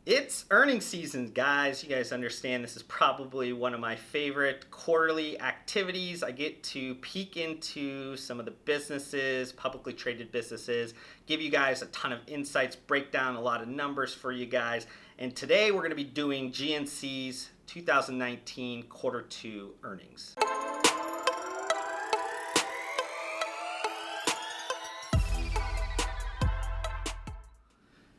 It's earnings season, guys. You guys understand this is probably one of my favorite quarterly activities. I get to peek into some of the businesses, publicly traded businesses, give you guys a ton of insights, break down a lot of numbers for you guys. And today we're going to be doing GNC's 2019 quarter two earnings.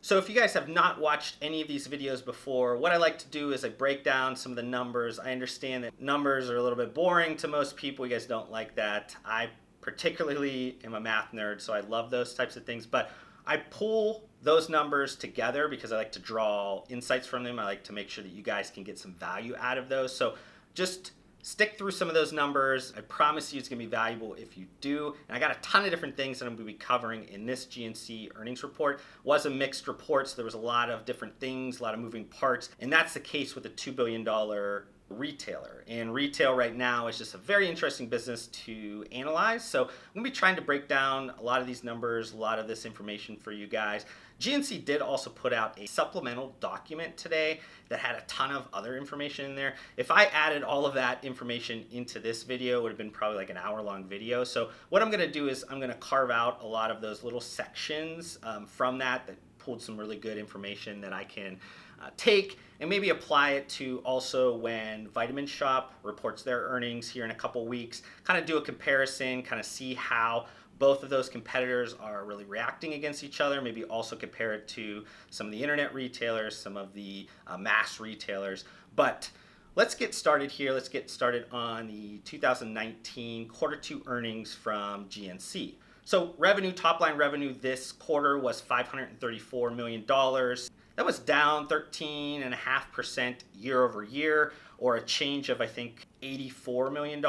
So if you guys have not watched any of these videos before, what I like to do is I break down some of the numbers. I understand that numbers are a little bit boring to most people. You guys don't like that. I particularly am a math nerd, so I love those types of things. But I pull those numbers together because I like to draw insights from them. I like to make sure that you guys can get some value out of those. So just stick through some of those numbers. I promise you it's going to be valuable if you do. And I got a ton of different things that I'm going to be covering in this GNC earnings report. It was a mixed report, so there was a lot of different things, a lot of moving parts. And that's the case with a $2 billion retailer. And retail right now is just a very interesting business to analyze. So I'm going to be trying to break down a lot of these numbers, a lot of this information for you guys. GNC did also put out a supplemental document today that had a ton of other information in there. If I added all of that information into this video, it would have been probably like an hour-long video. So what I'm going to do is I'm going to carve out a lot of those little sections from that pulled some really good information that I can take and maybe apply it to also when Vitamin Shoppe reports their earnings here in a couple weeks, kind of do a comparison, kind of see how both of those competitors are really reacting against each other, maybe also compare it to some of the internet retailers, some of the mass retailers. But let's get started here. Let's get started on the 2019 quarter two earnings from GNC. So revenue, top line revenue this quarter was $534 million. That was down 13.5% year over year, or a change of, I think, $84 million.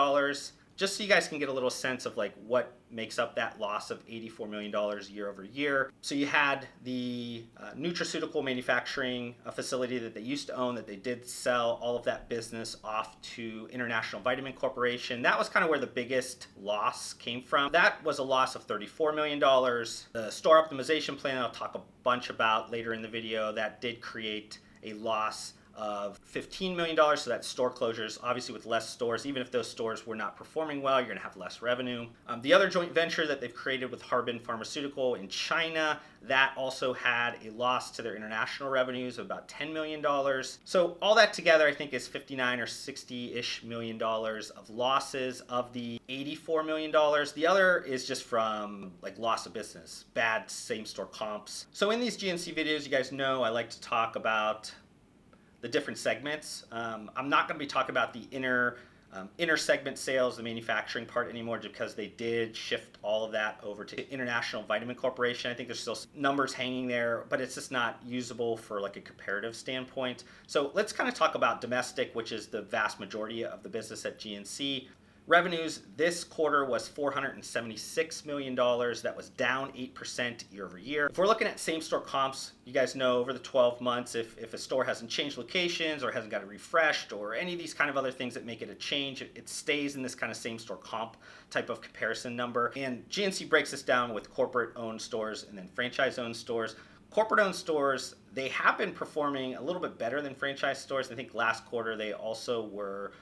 Just so you guys can get a little sense of like what makes up that loss of $84 million year over year. So you had the nutraceutical manufacturing facility that they used to own, that they did sell all of that business off to International Vitamin Corporation. That was kind of where the biggest loss came from. That was a loss of $34 million. The store optimization plan I'll talk a bunch about later in the video, that did create a loss of $15 million, so that's store closures. Obviously with less stores, even if those stores were not performing well, you're going to have less revenue. The other joint venture that they've created with Harbin Pharmaceutical in China, that also had a loss to their international revenues of about $10 million. So all that together I think is 59 or 60-ish million dollars of losses of the $84 million. The other is just from like loss of business, bad same-store comps. So in these GNC videos, you guys know I like to talk about the different segments. I'm not going to be talking about the inner segment sales, the manufacturing part anymore, because they did shift all of that over to International Vitamin Corporation. I think there's still numbers hanging there, but it's just not usable for like a comparative standpoint. So let's kind of talk about domestic, which is the vast majority of the business at GNC. Revenues this quarter was $476 million. That was down 8% year over year. If we're looking at same-store comps, you guys know over the 12 months, if a store hasn't changed locations or hasn't got it refreshed or any of these kind of other things that make it a change, it stays in this kind of same-store comp type of comparison number. And GNC breaks this down with corporate-owned stores and then franchise-owned stores. Corporate-owned stores, they have been performing a little bit better than franchise stores. I think last quarter they also were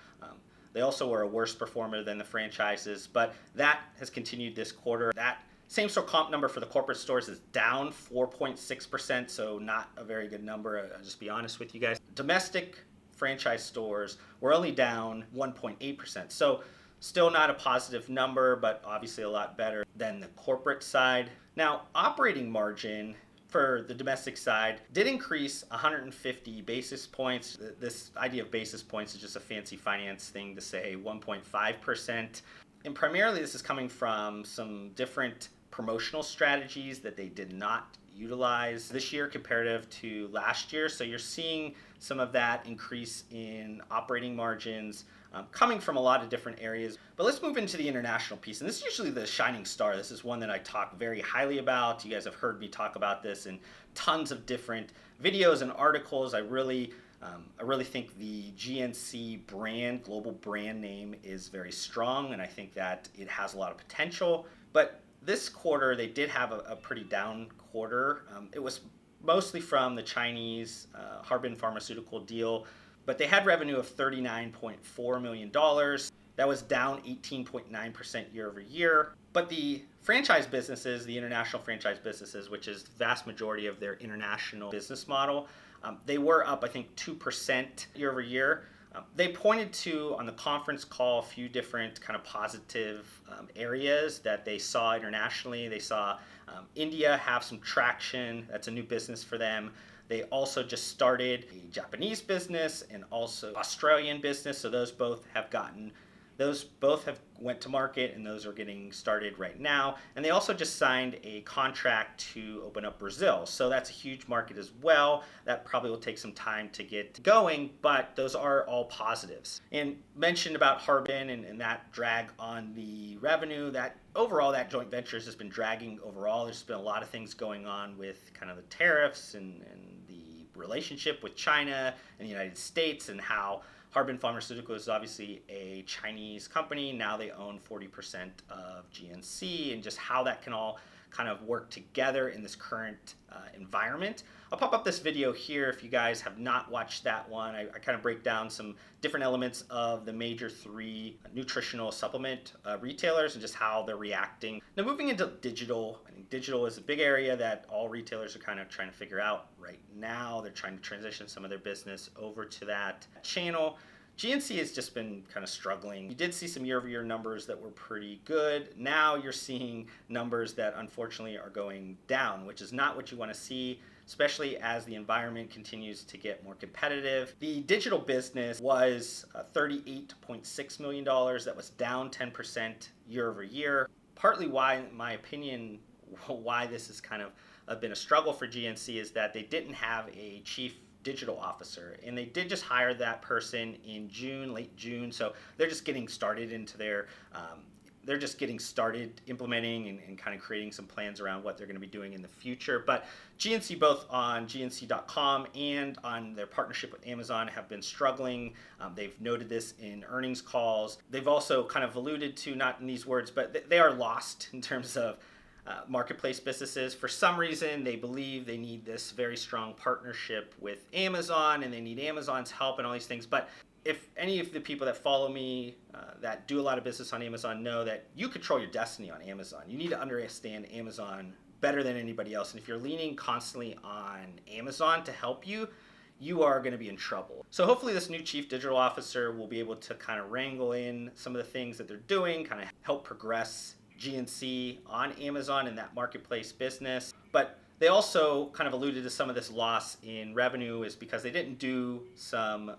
a worse performer than the franchises, but that has continued this quarter. That same-store comp number for the corporate stores is down 4.6%, so not a very good number, I'll just be honest with you guys. Domestic franchise stores were only down 1.8%, so still not a positive number, but obviously a lot better than the corporate side. Now, operating margin for the domestic side did increase 150 basis points. This idea of basis points is just a fancy finance thing to say 1.5%. And primarily this is coming from some different promotional strategies that they did not utilize this year comparative to last year. So you're seeing some of that increase in operating margins coming from a lot of different areas. But let's move into the international piece. And this is usually the shining star. This is one that I talk very highly about. You guys have heard me talk about this in tons of different videos and articles. I really think the GNC brand, global brand name, is very strong, and I think that it has a lot of potential. But this quarter, they did have a pretty down quarter. It was mostly from the Chinese Harbin Pharmaceutical deal. But they had revenue of $39.4 million. That was down 18.9% year over year. But the franchise businesses, the international franchise businesses, which is the vast majority of their international business model, they were up, I think, 2% year over year. They pointed to, on the conference call, a few different kind of positive areas that they saw internationally. They saw India have some traction. That's a new business for them. They also just started a Japanese business and also Australian business. So those both have went to market, and those are getting started right now. And they also just signed a contract to open up Brazil. So that's a huge market as well. That probably will take some time to get going, but those are all positives. And mentioned about Harbin and that drag on the revenue, that overall that joint venture has just been dragging overall. There's been a lot of things going on with kind of the tariffs and the relationship with China and the United States, and how Harbin Pharmaceutical is obviously a Chinese company. Now they own 40% of GNC, and just how that can all kind of work together in this current environment. I'll pop up this video here if you guys have not watched that one. I kind of break down some different elements of the major 3 nutritional supplement retailers and just how they're reacting. Now, moving into digital, I think digital is a big area that all retailers are kind of trying to figure out right now. They're trying to transition some of their business over to that channel. GNC has just been kind of struggling. You did see some year-over-year numbers that were pretty good. Now you're seeing numbers that unfortunately are going down, which is not what you want to see, especially as the environment continues to get more competitive. The digital business was $38.6 million. That was down 10% year over year. Partly why, in my opinion, why this has kind of been a struggle for GNC is that they didn't have a chief digital officer, and they did just hire that person in June, late June. So they're just getting started into their they're just getting started implementing and kind of creating some plans around what they're going to be doing in the future. But GNC, both on GNC.com and on their partnership with Amazon, have been struggling. They've noted this in earnings calls. They've also kind of alluded to, not in these words, but they are lost in terms of marketplace businesses. For some reason, they believe they need this very strong partnership with Amazon, and they need Amazon's help and all these things. But if any of the people that follow me that do a lot of business on Amazon know that you control your destiny on Amazon. You need to understand Amazon better than anybody else. And if you're leaning constantly on Amazon to help you, you are going to be in trouble. So hopefully this new chief digital officer will be able to kind of wrangle in some of the things that they're doing, kind of help progress GNC on Amazon in that marketplace business. But they also kind of alluded to some of this loss in revenue is because they didn't do some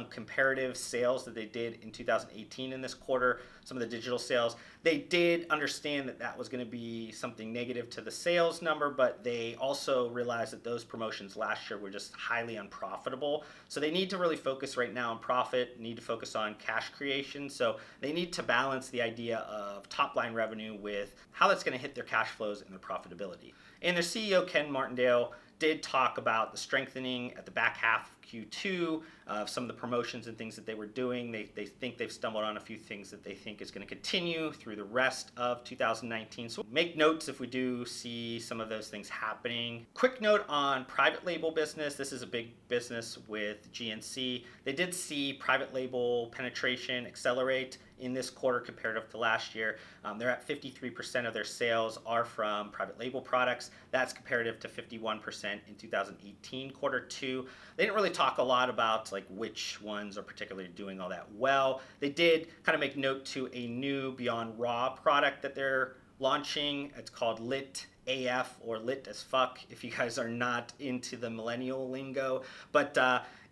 comparative sales that they did in 2018 in this quarter, some of the digital sales. They did understand that that was going to be something negative to the sales number, but they also realized that those promotions last year were just highly unprofitable. So they need to really focus right now on profit, need to focus on cash creation. So they need to balance the idea of top line revenue with how that's going to hit their cash flows and their profitability. And their CEO, Ken Martindale, did talk about the strengthening at the back half of Q2 of some of the promotions and things that they were doing. They think they've stumbled on a few things that they think is going to continue through the rest of 2019. So make notes if we do see some of those things happening. Quick note on private label business. This is a big business with GNC. They did see private label penetration accelerate in this quarter comparative to last year. They're at 53% of their sales are from private label products. That's comparative to 51% in 2018 quarter 2. They didn't really talk a lot about like which ones are particularly doing all that well. They did kind of make note to a new Beyond Raw product that they're launching. It's called Lit AF, or Lit as fuck if you guys are not into the millennial lingo. But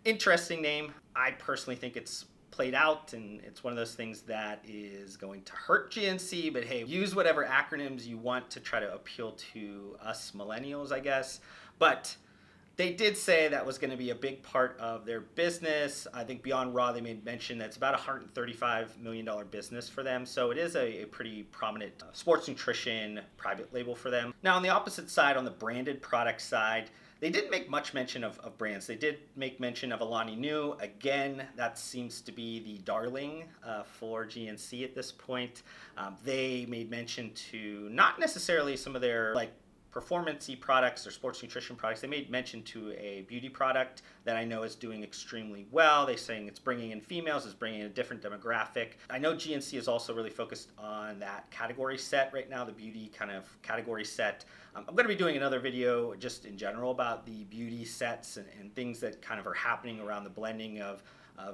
interesting name. I personally think it's played out, and it's one of those things that is going to hurt GNC, but hey, use whatever acronyms you want to try to appeal to us millennials, I guess. But they did say that was going to be a big part of their business. I think Beyond Raw, they made mention that it's about a $135 million business for them. So it is a pretty prominent sports nutrition private label for them. Now, on the opposite side, on the branded product side, they didn't make much mention of brands. They did make mention of Alani Nu. Again, that seems to be the darling for GNC at this point. They made mention to not necessarily some of their performance-y products or sports nutrition products. They made mention to a beauty product that I know is doing extremely well. They're saying it's bringing in females, it's bringing in a different demographic. I know GNC is also really focused on that category set right now, the beauty kind of category set. I'm going to be doing another video just in general about the beauty sets and things that kind of are happening around the blending of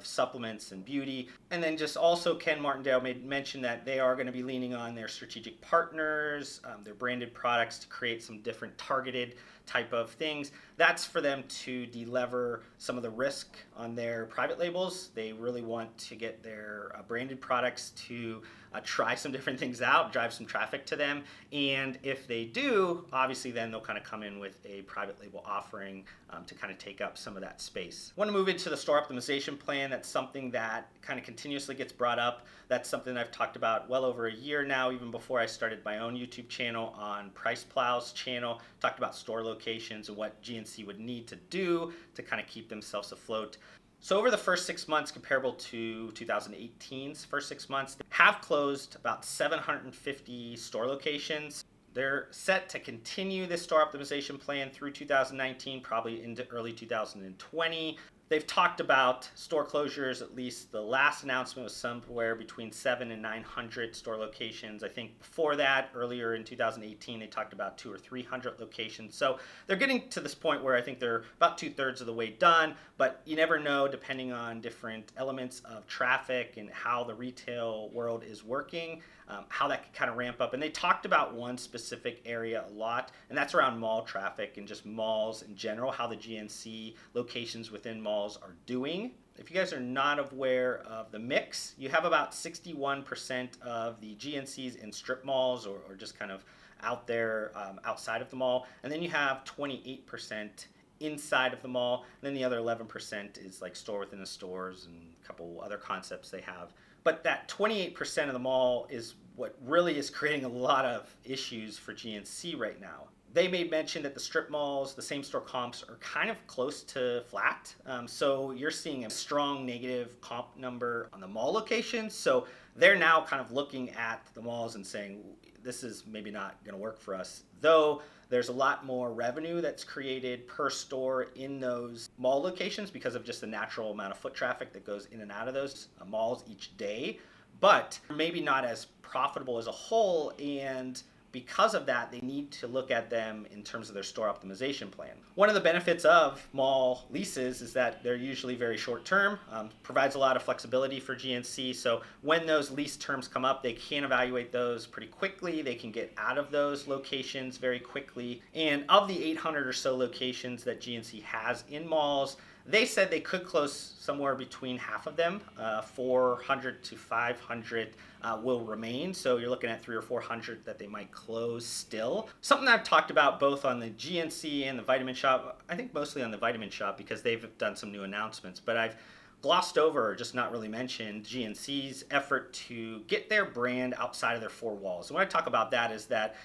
supplements and beauty. And then just also Ken Martindale made mention that they are going to be leaning on their strategic partners, their branded products to create some different targeted type of things. That's for them to delever some of the risk on their private labels. They really want to get their branded products to try some different things out, drive some traffic to them. And if they do, obviously then they'll kind of come in with a private label offering to kind of take up some of that space. I want to move into the store optimization plan. That's something that kind of continuously gets brought up. That's something I've talked about well over a year now, even before I started my own YouTube channel on Price Plow's channel. Talked about store locations and what GNC would need to do to kind of keep themselves afloat. So over the first 6 months, comparable to 2018's first 6 months, they have closed about 750 store locations. They're set to continue this store optimization plan through 2019, probably into early 2020. They've talked about store closures, at least the last announcement was somewhere between 700 and 900 store locations. I think before that, earlier in 2018, they talked about 200 or 300 locations. So they're getting to this point where I think they're about 2/3 of the way done, but you never know, depending on different elements of traffic and how the retail world is working, how that could kind of ramp up. And they talked about one specific area a lot, and that's around mall traffic and just malls in general, how the GNC locations within malls are doing. If you guys are not aware of the mix, you have about 61% of the GNCs in strip malls or just kind of out there outside of the mall. And then you have 28% inside of the mall. And then the other 11% is like store within the stores and a couple other concepts they have. But that 28% of the mall is what really is creating a lot of issues for GNC right now. They made mention that the strip malls, the same store comps are kind of close to flat. So you're seeing a strong negative comp number on the mall locations. So they're now kind of looking at the malls and saying, this is maybe not going to work for us. Though there's a lot more revenue that's created per store in those mall locations because of just the natural amount of foot traffic that goes in and out of those malls each day. But maybe not as profitable as a whole, and because of that, they need to look at them in terms of their store optimization plan. One of the benefits of mall leases is that they're usually very short term, provides a lot of flexibility for GNC. So when those lease terms come up, they can evaluate those pretty quickly. They can get out of those locations very quickly. And of the 800 or so locations that GNC has in malls, they said they could close somewhere between half of them. 400 to 500 will remain. So you're looking at 300 or 400 that they might close still. Something I've talked about both on the GNC and the Vitamin Shop, I think mostly on the Vitamin Shop because they've done some new announcements, but I've glossed over or just not really mentioned GNC's effort to get their brand outside of their four walls. And when I talk about that is that,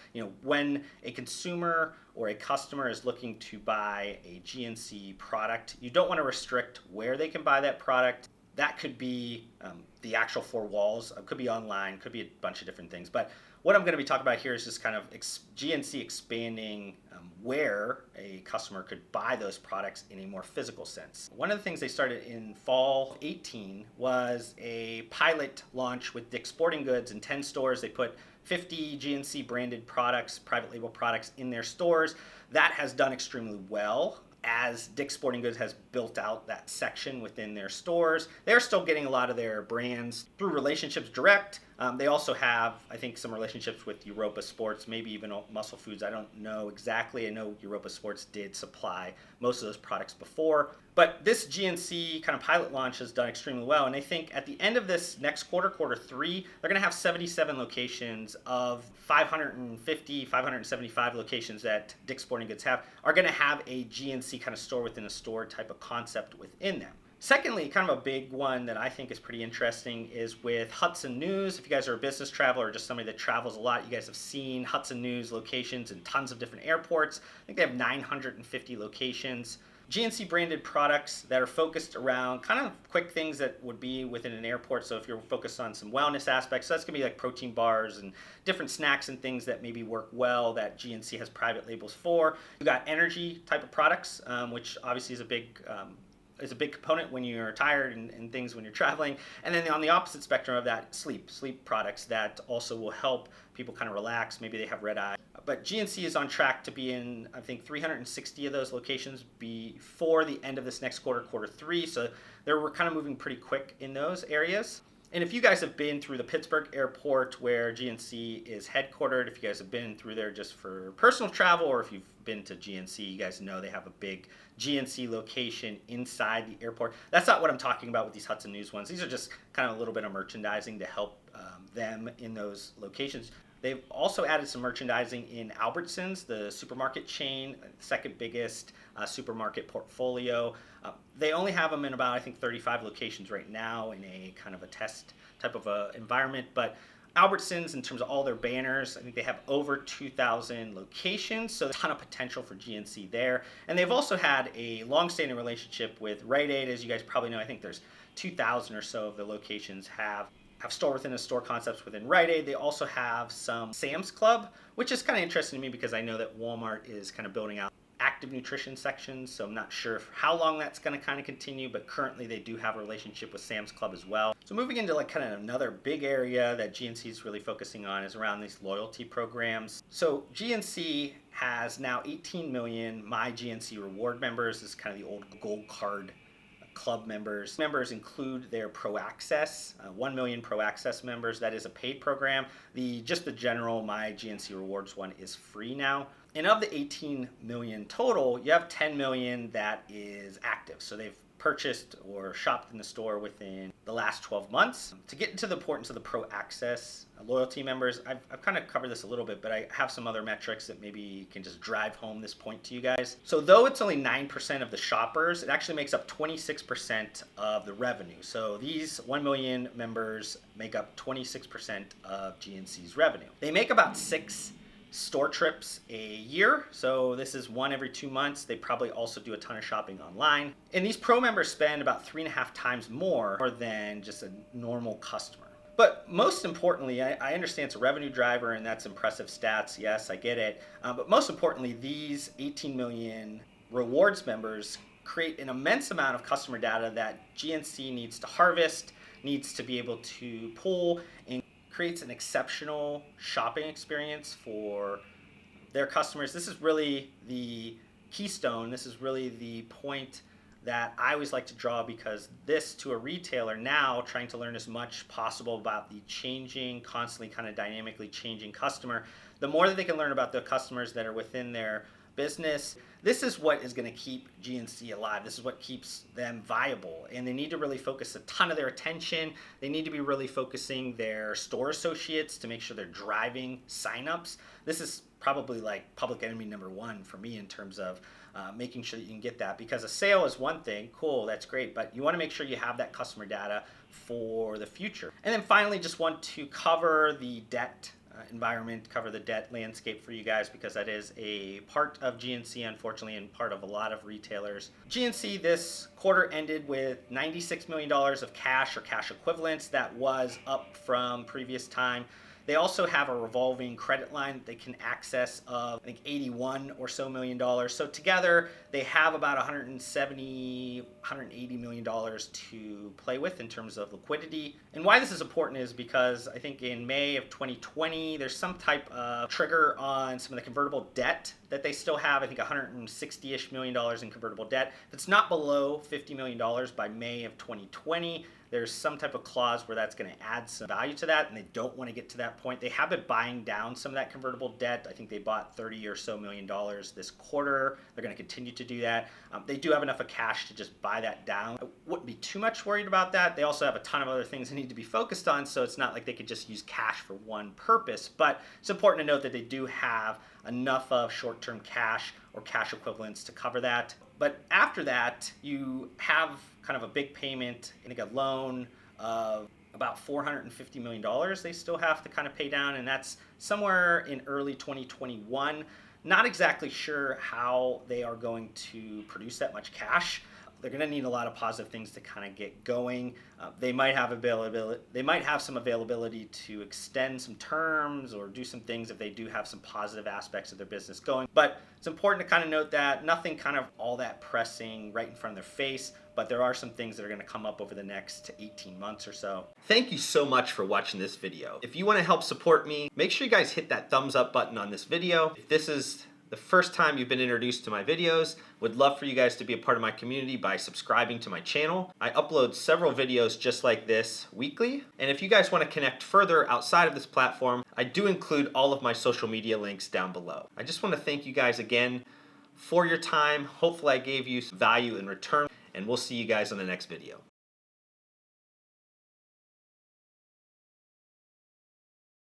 when a consumer or a customer is looking to buy a GNC product, you don't want to restrict where they can buy that product. That could be the actual four walls, could be online, could be a bunch of different things. But what I'm going to be talking about here is just kind of GNC expanding where a customer could buy those products in a more physical sense. One of the things they started in fall 18 was a pilot launch with Dick's Sporting Goods in 10 stores. They put 50 GNC branded products, private label products in their stores. That has done extremely well. As Dick's Sporting Goods has built out that section within their stores, they're still getting a lot of their brands through relationships direct. They also have, I think, some relationships with Europa Sports, maybe even Muscle Foods. I don't know exactly. I know Europa Sports did supply most of those products before. But this GNC kind of pilot launch has done extremely well. And I think at the end of this next quarter, quarter three, they're going to have 77 locations of 550, 575 locations that Dick's Sporting Goods have are going to have a GNC kind of store within a store type of concept within them. Secondly, kind of a big one that I think is pretty interesting is with Hudson News. If you guys are a business traveler or just somebody that travels a lot, you guys have seen Hudson News locations in tons of different airports. I think they have 950 locations. GNC branded products that are focused around kind of quick things that would be within an airport. So if you're focused on some wellness aspects, so that's going to be like protein bars and different snacks and things that maybe work well that GNC has private labels for. You got energy type of products, which obviously is a big component when you're tired and things when you're traveling. And then on the opposite spectrum of that, sleep products that also will help people kind of relax. Maybe they have red eye. But GNC is on track to be in, I think, 360 of those locations before the end of this next quarter 3. So we're kind of moving pretty quick in those areas. And if you guys have been through the Pittsburgh airport where GNC is headquartered, if you guys have been through there just for personal travel, or if you've been to GNC, you guys know they have a big GNC location inside the airport. That's not what I'm talking about with these Hudson News ones. These are just kind of a little bit of merchandising to help them in those locations. They've also added some merchandising in Albertsons, the supermarket chain, second biggest supermarket portfolio. They only have them in about, I think, 35 locations right now in a kind of a test type of a environment. But Albertsons, in terms of all their banners, I think they have over 2,000 locations, so a ton of potential for GNC there. And they've also had a long-standing relationship with Rite Aid. As you guys probably know, I think there's 2,000 or so of the locations have store within a store concepts within Rite Aid. They also have some Sam's Club, which is kind of interesting to me because I know that Walmart is kind of building out active nutrition sections, so I'm not sure how long that's going to kind of continue, but currently they do have a relationship with Sam's Club as well. So moving into like kind of another big area that GNC is really focusing on is around these loyalty programs. So GNC has now 18 million My GNC Reward members. This is kind of the old Gold Card Club members. Members include their Pro Access, 1 million Pro Access members. That is a paid program. Just the general My GNC Rewards one is free now. And of the 18 million total, you have 10 million that is active. So they've purchased or shopped in the store within the last 12 months. To get into the importance of the Pro Access loyalty members, I've kind of covered this a little bit, but I have some other metrics that maybe can just drive home this point to you guys. So though it's only 9% of the shoppers, it actually makes up 26% of the revenue. So these 1 million members make up 26% of GNC's revenue. They make about 6 store trips a year, so this is one every 2 months. They probably also do a ton of shopping online, and these pro members spend about 3.5 times more than just a normal customer. But most importantly, I understand it's a revenue driver and that's impressive stats. Yes, I get it. But most importantly, these 18 million rewards members create an immense amount of customer data that GNC needs to harvest, needs to be able to pull, and creates an exceptional shopping experience for their customers. This is really the keystone. This is really the point that I always like to draw, because this, to a retailer now trying to learn as much possible about the changing, constantly kind of dynamically changing customer, the more that they can learn about the customers that are within their business, this is what is going to keep GNC alive. This is what keeps them viable. And they need to really focus a ton of their attention. They need to be really focusing their store associates to make sure they're driving signups. This is probably like public enemy number 1 for me in terms of making sure that you can get that, because a sale is one thing, cool, that's great, but you want to make sure you have that customer data for the future. And then finally, just want to cover the debt environment, cover the debt landscape for you guys, because that is a part of GNC, unfortunately, and part of a lot of retailers. GNC this quarter ended with $96 million of cash or cash equivalents. That was up from previous time. They also have a revolving credit line that they can access of, I think, $81 or so million. So together, they have about $170, $180 million to play with in terms of liquidity. And why this is important is because I think in May of 2020, there's some type of trigger on some of the convertible debt that they still have. I think $160-ish million in convertible debt. If it's not below $50 million by May of 2020, there's some type of clause where that's going to add some value to that, and they don't want to get to that point. They have been buying down some of that convertible debt. I think they bought $30 or so million this quarter. They're going to continue to do that. They do have enough of cash to just buy that down. I wouldn't be too much worried about that. They also have a ton of other things they need to be focused on, so it's not like they could just use cash for one purpose. But it's important to note that they do have enough of short-term cash or cash equivalents to cover that. But after that, you have kind of a big payment, I think a loan of about $450 million they still have to kind of pay down, and that's somewhere in early 2021. Not exactly sure how they are going to produce that much cash. They're going to need a lot of positive things to kind of get going. They might have availability. They might have some availability to extend some terms or do some things if they do have some positive aspects of their business going. But it's important to kind of note that nothing kind of all that pressing right in front of their face. But there are some things that are going to come up over the next 18 months or so. Thank you so much for watching this video. If you want to help support me, make sure you guys hit that thumbs up button on this video. If this is the first time you've been introduced to my videos, would love for you guys to be a part of my community by subscribing to my channel. I upload several videos just like this weekly. And if you guys want to connect further outside of this platform, I do include all of my social media links down below. I just want to thank you guys again for your time. Hopefully I gave you some value in return, and we'll see you guys on the next video.